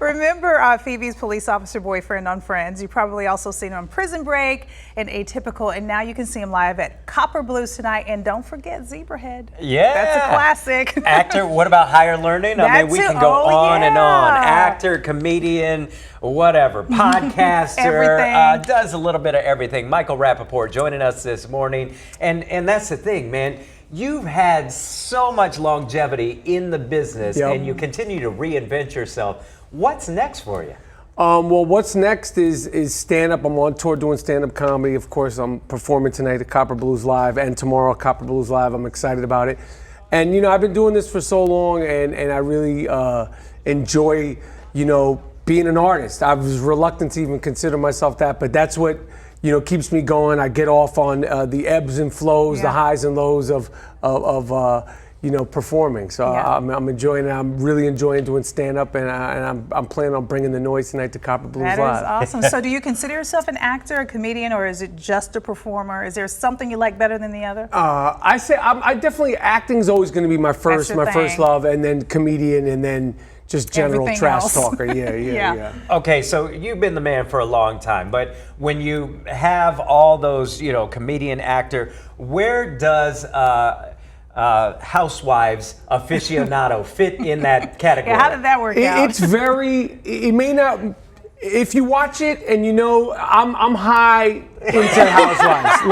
Remember Phoebe's police officer boyfriend on Friends? You probably also seen him on Prison Break and Atypical, and now you can see him live at Copper Blues tonight. And don't forget Zebrahead. Yeah. That's a classic. Actor, what about Higher Learning? I mean, we can go on and on. Actor, comedian, whatever, podcaster, does a little bit of everything. Michael Rappaport joining us this morning. And that's the thing, man. You've had so much longevity in the business, and you continue to reinvent yourself. What's next for you? Well, what's next is stand-up. I'm on tour doing stand-up comedy. Of course, I'm performing tonight at Copper Blues Live and tomorrow at Copper Blues Live. I'm excited about it. And, you know, I've been doing this for so long, and I really enjoy, you know, being an artist. I was reluctant to even consider myself that, but that's what, you know, keeps me going. I get off on the ebbs and flows, the highs and lows of you know, performing. So I'm enjoying it. I'm really enjoying doing stand-up, and I'm planning on bringing the noise tonight to Copper Blues Live. That is awesome. So do you consider yourself an actor, a comedian, or is it just a performer? Is there something you like better than the other? I definitely, acting's always going to be my first love, and then comedian, and then just general trash talker. Yeah. Okay, so you've been the man for a long time, but when you have all those, you know, comedian, actor, where does Housewives aficionado fit in that category? How did that work out? It's very, it may not, if you watch it and you know, I'm high into Housewives.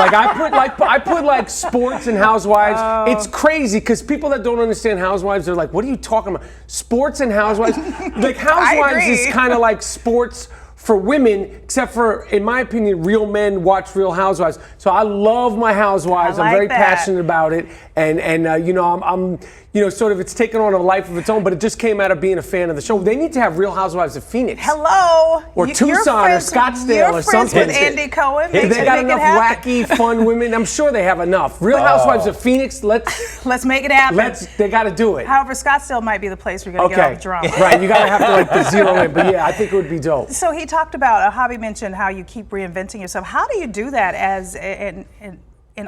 I put like sports and Housewives. It's crazy because people that don't understand Housewives, they're like, what are you talking about? Sports and Housewives? Like Housewives is kind of like sports for women, except for, in my opinion, real men watch Real Housewives. So I love my Housewives. I'm very passionate about it, and you know, I'm you know, sort of, it's taken on a life of its own. But it just came out of being a fan of the show. They need to have Real Housewives of Phoenix. Hello. Or Tucson or Scottsdale or something. You're friends with Andy Cohen. They got enough wacky, fun women. I'm sure they have enough. Real Housewives of Phoenix. Let's make it happen. They got to do it. However, Scottsdale might be the place we're going to get all the drama. Right. You got to have to like zero in. But yeah, I think it would be dope. So he talked about, Javi mentioned how you keep reinventing yourself. How do you do that as an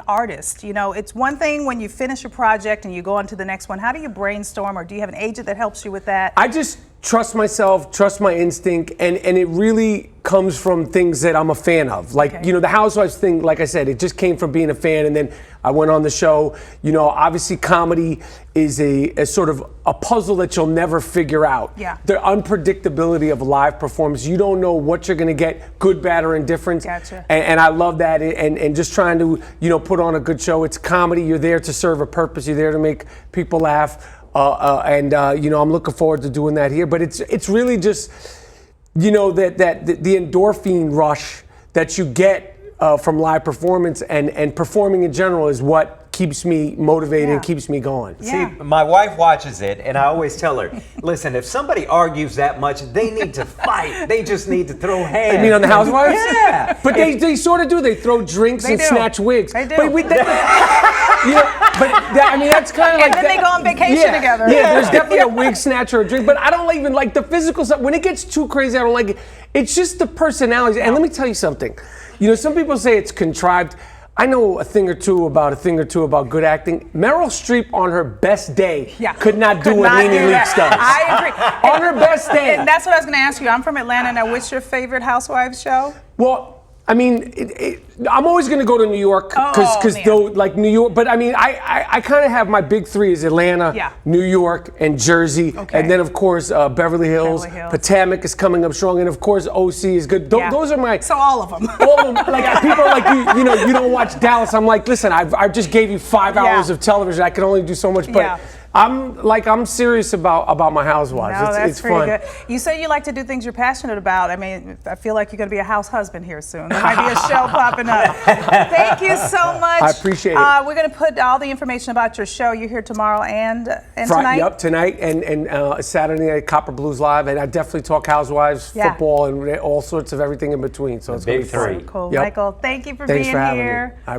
artist? You know, it's one thing when you finish a project and you go on to the next one. How do you brainstorm, or do you have an agent that helps you with that? I just trust myself, trust my instinct, and it really comes from things that I'm a fan of. Like, you know, the Housewives thing, like I said, it just came from being a fan, and then I went on the show. You know, obviously comedy is a sort of a puzzle that you'll never figure out. Yeah. The unpredictability of live performance. You don't know what you're gonna get, good, bad, or indifferent. Gotcha. And I love that, and just trying to, you know, put on a good show. It's comedy, you're there to serve a purpose, you're there to make people laugh. You know, I'm looking forward to doing that here. But it's really just, you know, that the endorphin rush that you get from live performance and performing in general is what keeps me motivated and keeps me going. See, my wife watches it, and I always tell her, listen, if somebody argues that much, they need to fight. They just need to throw hands. You mean on the Housewives? Yeah. But they sort of do. They throw drinks and snatch wigs. They do. I mean, that's kind of like. And then they go on vacation together. Yeah, there's definitely a wig snatch or a drink, but I don't even like the physical stuff. When it gets too crazy, I don't like it. It's just the personality. And let me tell you something. You know, some people say it's contrived. I know a thing or two about good acting. Meryl Streep on her best day could not do what Nene Leakes does. I agree. On her best day. And that's what I was going to ask you. I'm from Atlanta. Now, what's your favorite Housewives show? Well, I mean, I'm always going to go to New York because like New York. But I mean, I kind of have my big three is Atlanta, New York, and Jersey, and then of course Beverly Hills. Potomac is coming up strong, and of course OC is good. Those are my. So all of them. All of them. Like people are like you know you don't watch Dallas. I'm like, listen, I just gave you 5 hours of television. I can only do so much, but. I'm serious about my Housewives. No, that's it's pretty fun. good. You say you like to do things you're passionate about. I mean, I feel like you're going to be a house husband here soon. There might be a show popping up. Thank you so much. I appreciate it. We're going to put all the information about your show. You're here tomorrow and tonight? Yep, tonight and Saturday night, Copper Blues Live. And I definitely talk Housewives, football, and all sorts of everything in between. So it's going to be fun. Cool. Yep. Michael, thank you for Thanks being for having here. Me.